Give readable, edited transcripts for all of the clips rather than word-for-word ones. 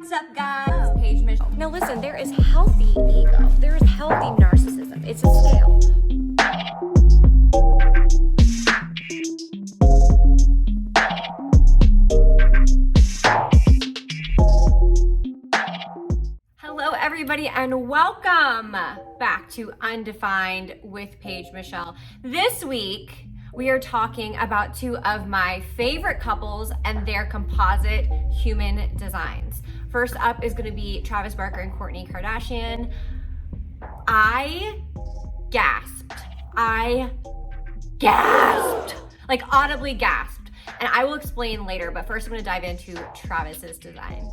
What's up, guys? Paige Michelle. Now listen, there is healthy ego. There is healthy narcissism. It's a scale. Hello, everybody, and welcome back to Undefined with Paige Michelle. This week, we are talking about two of my favorite couples and their composite human designs. First up is going to be Travis Barker and Kourtney Kardashian. I gasped, like audibly gasped. And I will explain later, but first I'm going to dive into Travis's design.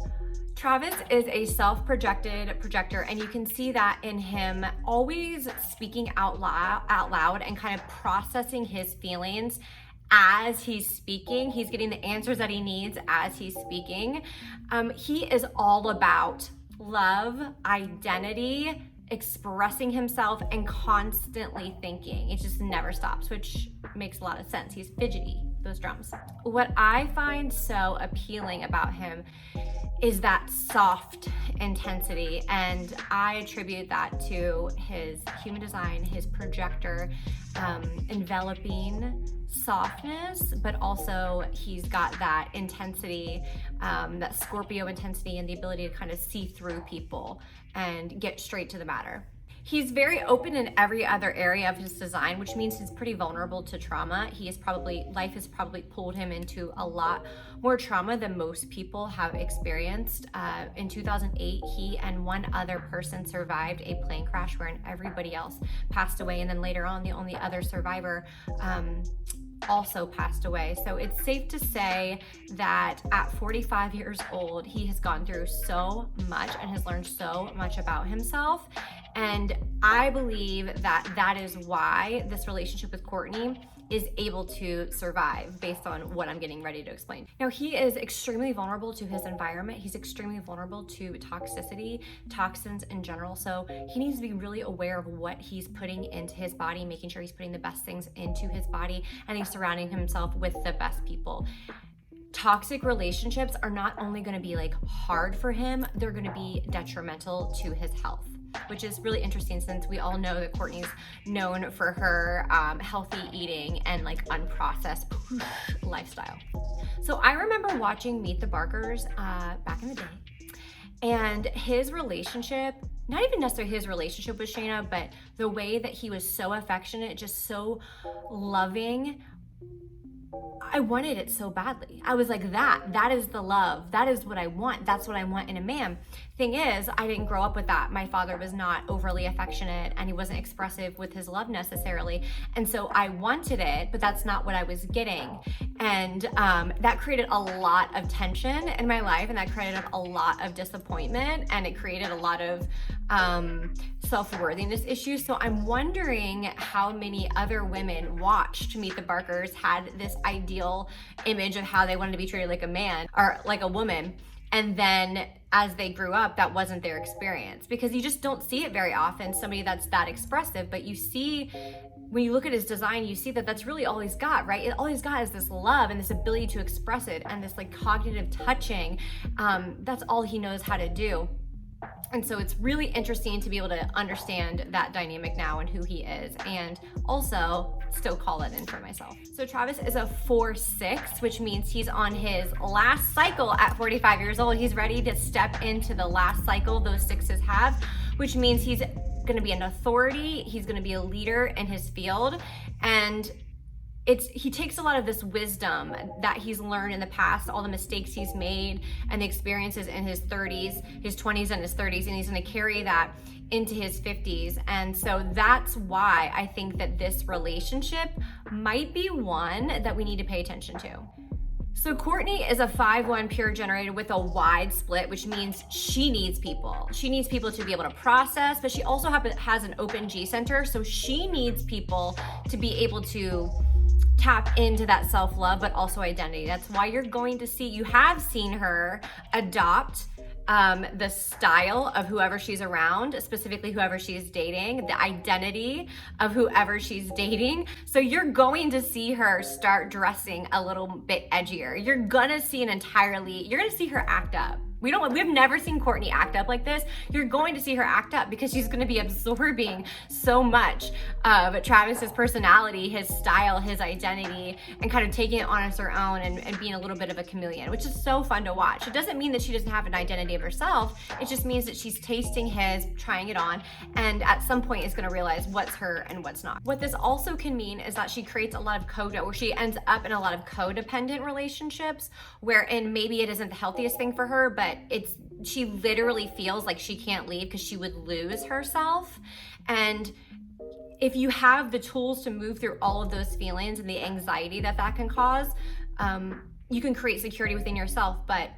Travis is a self-projected projector, and you can see that in him always speaking out loud and kind of processing his feelings as he's speaking. He's getting the answers that he needs as he's speaking. He is all about love, identity, expressing himself, and constantly thinking. It just never stops, which makes a lot of sense. He's fidgety, those drums. What I find so appealing about him is that soft intensity, and I attribute that to his human design, his projector, enveloping softness, but also he's got that intensity, that Scorpio intensity, and the ability to kind of see through people and get straight to the matter. He's very open in every other area of his design, which means he's pretty vulnerable to trauma. Life has probably pulled him into a lot more trauma than most people have experienced. In 2008, he and one other person survived a plane crash wherein everybody else passed away. And then later on, the only other survivor also passed away. So it's safe to say that at 45 years old, he has gone through so much and has learned so much about himself. And I believe that that is why this relationship with Kourtney is able to survive based on what I'm getting ready to explain. Now, he is extremely vulnerable to his environment. He's extremely vulnerable to toxicity, toxins in general. So he needs to be really aware of what he's putting into his body, making sure he's putting the best things into his body, and he's surrounding himself with the best people. Toxic relationships are not only going to be like hard for him, they're going to be detrimental to his health, which is really interesting since we all know that Kourtney's known for her healthy eating and like unprocessed lifestyle. So I remember watching Meet the Barkers back in the day, and his relationship, not even necessarily his relationship with Shayna, but the way that he was so affectionate, just so loving. I wanted it so badly. I was like, that is the love. That is what I want. That's what I want in a man. Thing is, I didn't grow up with that. My father was not overly affectionate, and he wasn't expressive with his love necessarily. And so I wanted it, but that's not what I was getting. And that created a lot of tension in my life, and that created a lot of disappointment, and it created a lot of self-worthiness issues. So I'm wondering how many other women watched Meet the Barkers, had this ideal image of how they wanted to be treated like a man or like a woman, and then as they grew up, that wasn't their experience, because you just don't see it very often, somebody that's that expressive. But you see, when you look at his design, you see that that's really all he's got, right? All he's got is this love and this ability to express it and this like cognitive touching. That's all he knows how to do. And so it's really interesting to be able to understand that dynamic now and who he is, and also still call it in for myself. So Travis is a 4-6, which means he's on his last cycle at 45 years old. He's ready to step into the last cycle those sixes have, which means he's gonna be an authority. He's gonna be a leader in his field. And he takes a lot of this wisdom that he's learned in the past, all the mistakes he's made and the experiences in his 30s, his 20s and his 30s, and he's gonna carry that into his 50s. And so that's why I think that this relationship might be one that we need to pay attention to. So Kourtney is a 5-1 pure generator with a wide split, which means she needs people. She needs people to be able to process, but she also has an open G center. So she needs people to be able to tap into that self-love, but also identity. That's why you have seen her adopt the style of whoever she's around, specifically whoever she's dating, the identity of whoever she's dating. So you're going to see her start dressing a little bit edgier. You're gonna see her act up. We've never seen Kourtney act up like this. You're going to see her act up because she's going to be absorbing so much of Travis's personality, his style, his identity, and kind of taking it on as her own and being a little bit of a chameleon, which is so fun to watch. It doesn't mean that she doesn't have an identity of herself. It just means that she's tasting his, trying it on, and at some point is going to realize what's her and what's not. What this also can mean is that she creates a lot of or she ends up in a lot of codependent relationships wherein maybe it isn't the healthiest thing for her, but she literally feels like she can't leave because she would lose herself. And if you have the tools to move through all of those feelings and the anxiety that can cause, you can create security within yourself. But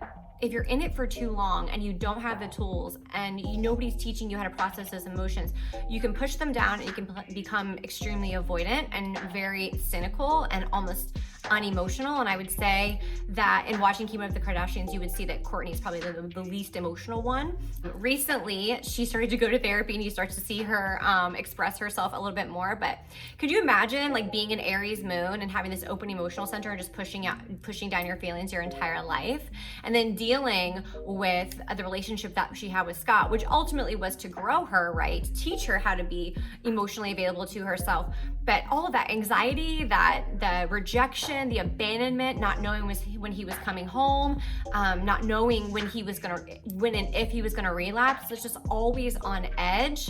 if you're in it for too long and you don't have the tools and nobody's teaching you how to process those emotions, you can push them down and you can become extremely avoidant and very cynical and almost unemotional. And I would say that in watching Keeping Up with the Kardashians, you would see that Kourtney's probably the least emotional one. Recently, she started to go to therapy and you start to see her express herself a little bit more. But could you imagine like being an Aries moon and having this open emotional center and just pushing down your feelings your entire life, and then dealing with the relationship that she had with Scott, which ultimately was to grow her, right? Teach her how to be emotionally available to herself. But all of that anxiety, the rejection, the abandonment, not knowing when he was coming home, not knowing when and if he was gonna relapse, it's just always on edge.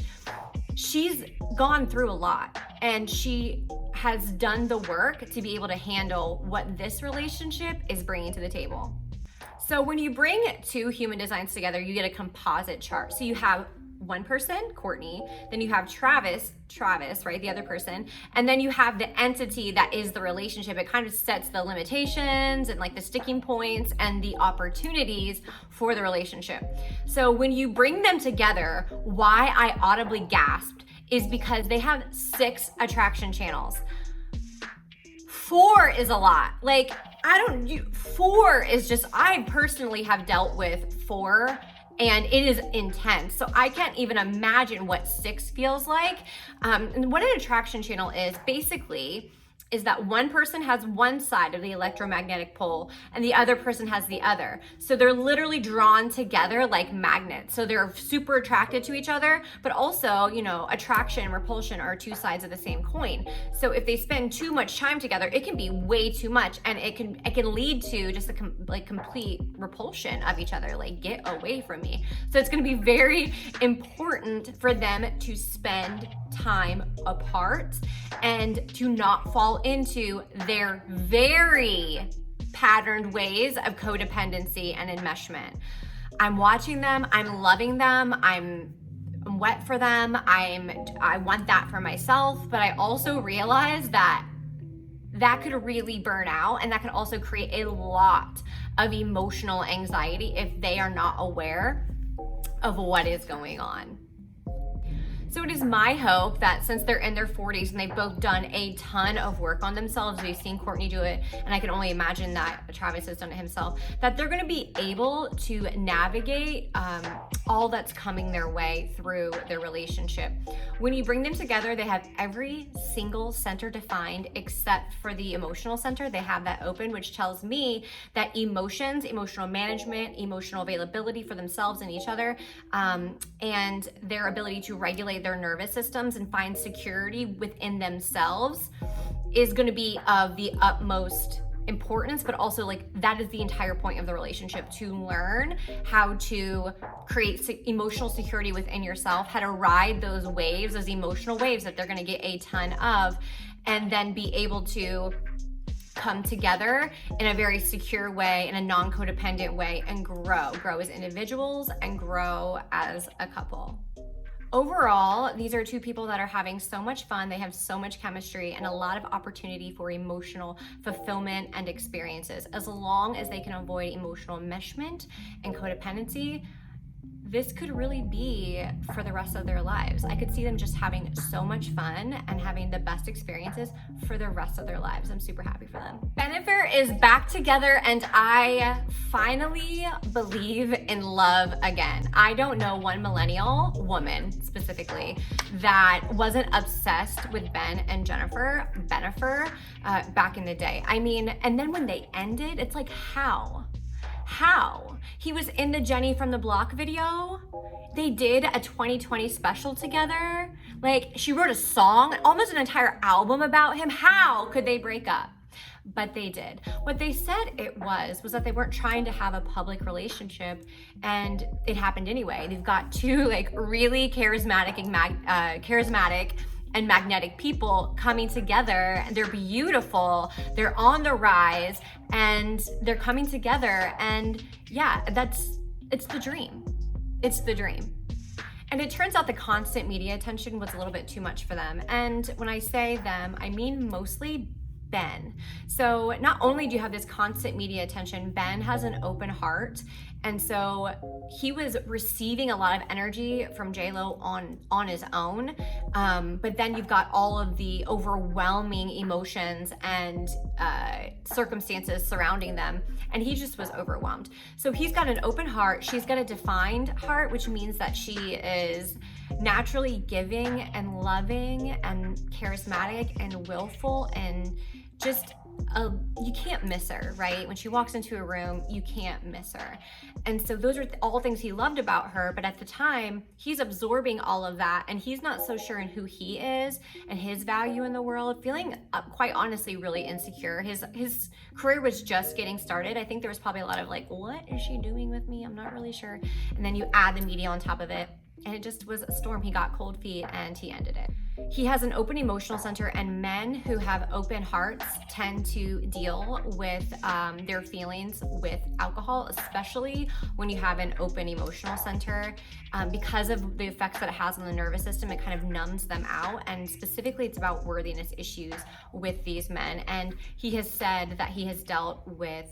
She's gone through a lot and she has done the work to be able to handle what this relationship is bringing to the table. So when you bring two human designs together, you get a composite chart. So you have one person, Kourtney, then you have Travis, right, the other person, and then you have the entity that is the relationship. It kind of sets the limitations and like the sticking points and the opportunities for the relationship. So when you bring them together, why I audibly gasped is because they have 6 attraction channels. 4 is a lot. Like, 4 is just, I personally have dealt with 4 and it is intense. So I can't even imagine what 6 feels like. And what an attraction channel is basically is that one person has one side of the electromagnetic pole and the other person has the other. So they're literally drawn together like magnets. So they're super attracted to each other, but also, attraction and repulsion are 2 sides of the same coin. So if they spend too much time together, it can be way too much, and it can lead to just a complete repulsion of each other, like get away from me. So it's gonna be very important for them to spend time apart and to not fall into their very patterned ways of codependency and enmeshment. I'm watching them, I'm loving them, I'm wet for them, I want that for myself, but I also realize that could really burn out, and that could also create a lot of emotional anxiety if they are not aware of what is going on. So it is my hope that since they're in their 40s and they've both done a ton of work on themselves, we've seen Kourtney do it, and I can only imagine that Travis has done it himself, that they're gonna be able to navigate all that's coming their way through their relationship. When you bring them together, they have every single center defined except for the emotional center. They have that open, which tells me that emotions, emotional management, emotional availability for themselves and each other, and their ability to regulate their nervous systems and find security within themselves is going to be of the utmost importance, but also like that is the entire point of the relationship, to learn how to create emotional security within yourself, how to ride those waves, those emotional waves that they're going to get a ton of, and then be able to come together in a very secure way, in a non-codependent way, and grow as individuals and grow as a couple. Overall, these are 2 people that are having so much fun. They have so much chemistry and a lot of opportunity for emotional fulfillment and experiences. As long as they can avoid emotional enmeshment and codependency, this could really be for the rest of their lives. I could see them just having so much fun and having the best experiences for the rest of their lives. I'm super happy for them. Bennifer is back together, and I finally believe in love again. I don't know one millennial woman specifically that wasn't obsessed with Ben and Bennifer back in the day. I mean, and then when they ended, it's like, how? How? He was in the Jenny from the Block video. They did a 2020 special together. Like, she wrote a song, almost an entire album about him. How could they break up? But they did. What they said it was that they weren't trying to have a public relationship, and it happened anyway. They've got two like really charismatic and magnetic people coming together. They're beautiful, they're on the rise, and they're coming together. And yeah, it's the dream. It's the dream. And it turns out the constant media attention was a little bit too much for them. And when I say them, I mean mostly Ben. So not only do you have this constant media attention, Ben has an open heart. And so he was receiving a lot of energy from J-Lo on his own. But then you've got all of the overwhelming emotions and circumstances surrounding them. And he just was overwhelmed. So he's got an open heart. She's got a defined heart, which means that she is naturally giving and loving and charismatic and willful, and just you can't miss her, right? When she walks into a room, you can't miss her. And so those are all things he loved about her. But at the time, he's absorbing all of that, and he's not so sure in who he is and his value in the world, feeling quite honestly really insecure. His career was just getting started. I think there was probably a lot of like, what is she doing with me? I'm not really sure. And then you add the media on top of it, and it just was a storm. He got cold feet and he ended it. He has an open emotional center, and men who have open hearts tend to deal with their feelings with alcohol, especially when you have an open emotional center. Because of the effects that it has on the nervous system, it kind of numbs them out. And specifically, it's about worthiness issues with these men. And he has said that he has dealt with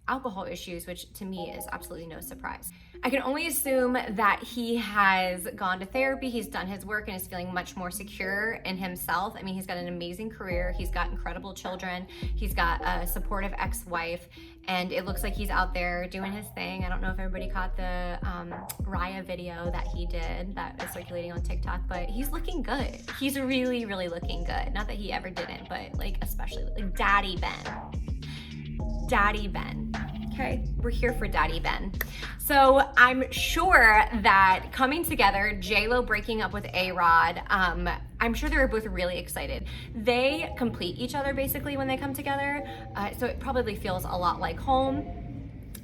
alcohol issues, which to me is absolutely no surprise. I can only assume that he has gone to therapy, he's done his work, and is feeling much more secure in himself. I mean, he's got an amazing career, he's got incredible children, he's got a supportive ex-wife, and it looks like he's out there doing his thing. I don't know if everybody caught the Raya video that he did that is circulating on TikTok, but he's looking good. He's really, really looking good. Not that he ever didn't, but like especially like Daddy Ben. Daddy Ben. Okay, we're here for Daddy Ben. So I'm sure that coming together, J-Lo breaking up with A-Rod, I'm sure they were both really excited. They complete each other basically when they come together, so it probably feels a lot like home.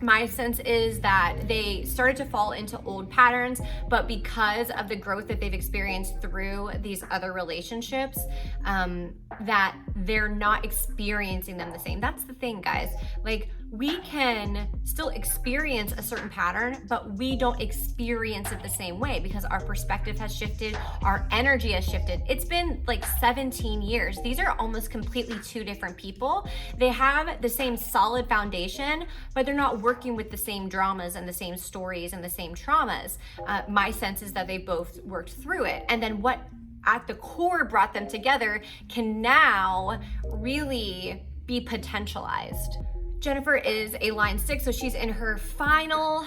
My sense is that they started to fall into old patterns, but because of the growth that they've experienced through these other relationships, that they're not experiencing them the same. That's the thing, guys. Like, we can still experience a certain pattern, but we don't experience it the same way because our perspective has shifted, our energy has shifted. It's been like 17 years. These are almost completely two different people. They have the same solid foundation, but they're not working with the same dramas and the same stories and the same traumas. My sense is that they both worked through it. And then what at the core brought them together can now really be potentialized. Bennifer is a line 6, so she's in her final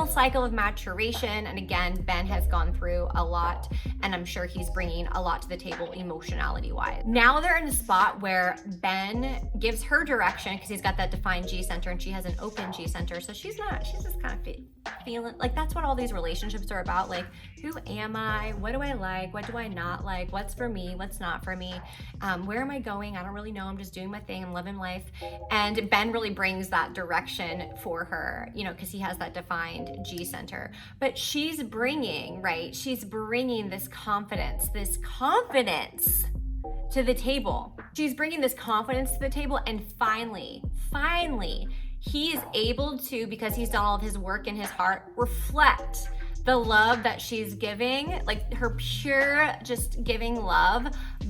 cycle of maturation. And again, Ben has gone through a lot, and I'm sure he's bringing a lot to the table emotionality wise. Now they're in a spot where Ben gives her direction because he's got that defined G center and she has an open G center. So she's just kind of feeling like that's what all these relationships are about. Like, who am I? What do I like? What do I not like? What's for me? What's not for me? Where am I going? I don't really know. I'm just doing my thing. I'm living life. And Ben really brings that direction for her, you know, because he has that defined G center. But she's bringing this confidence to the table. She's bringing this confidence to the table, and finally, he is able to, because he's done all of his work in his heart, reflect the love that she's giving, like her pure just giving love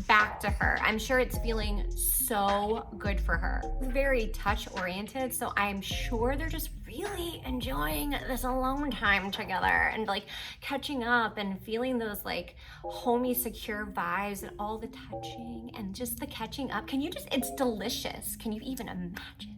back to her. I'm sure it's feeling so good for her. Very touch oriented, so I'm sure they're just really enjoying this alone time together and like catching up and feeling those like homey secure vibes and all the touching and just the catching up. It's delicious. Can you even imagine?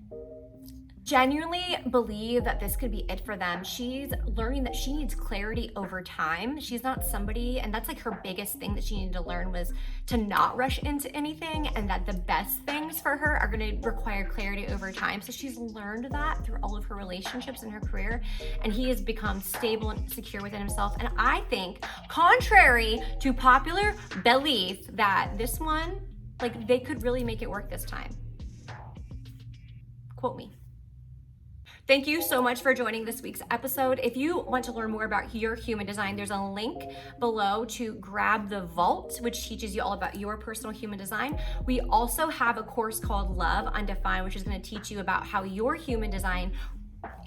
genuinely believe that this could be it for them. She's learning that she needs clarity over time. She's not somebody, and that's like her biggest thing that she needed to learn, was to not rush into anything, and that the best things for her are going to require clarity over time. So she's learned that through all of her relationships and her career, and he has become stable and secure within himself. And I think, contrary to popular belief, that this one, like, they could really make it work this time. Quote me. Thank you so much for joining this week's episode. If you want to learn more about your human design, there's a link below to grab the vault, which teaches you all about your personal human design. We also have a course called Love Undefined, which is going to teach you about how your human design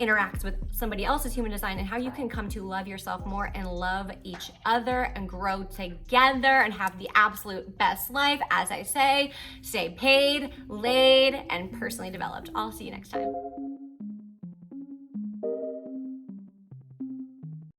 interacts with somebody else's human design, and how you can come to love yourself more and love each other and grow together and have the absolute best life. As I say, stay paid, laid, and personally developed. I'll see you next time.